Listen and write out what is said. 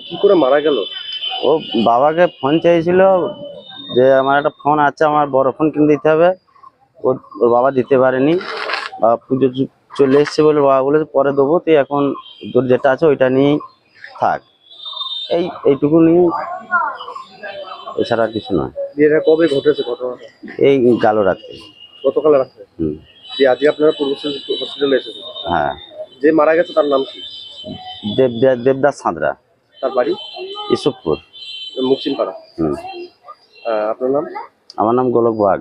কি করে মারা গেল? ও বাবাকে ফোন চাইছিল যে আমার একটা ফোন আছে, আমার বড় ফোন কিনে দিতে হবে। ওর বাবা দিতে পারেনি। পুজো চলে এসছে বলে বাবা বলেছে পরে দেবো, তুই এখন তোর যেটা আছে ওইটা নিয়েই থাক। এইটুকু নিয়ে, এছাড়া আর কিছু নয়। এটা কবে ঘটেছে ঘটনাটা? এই গেল রাত্রে। গতকাল রাত্রে? হুম। আজকে আপনারা পূর্ব হসপিটালে এসেছেন? হ্যাঁ। যে মারা গেছে তার নাম কি? দেবদাস সাঁতরা। তার বাড়ি? ইসুফপুর, মুকসিম পাড়া। হুম। আপনার নাম? আমার নাম গোলক বাগ।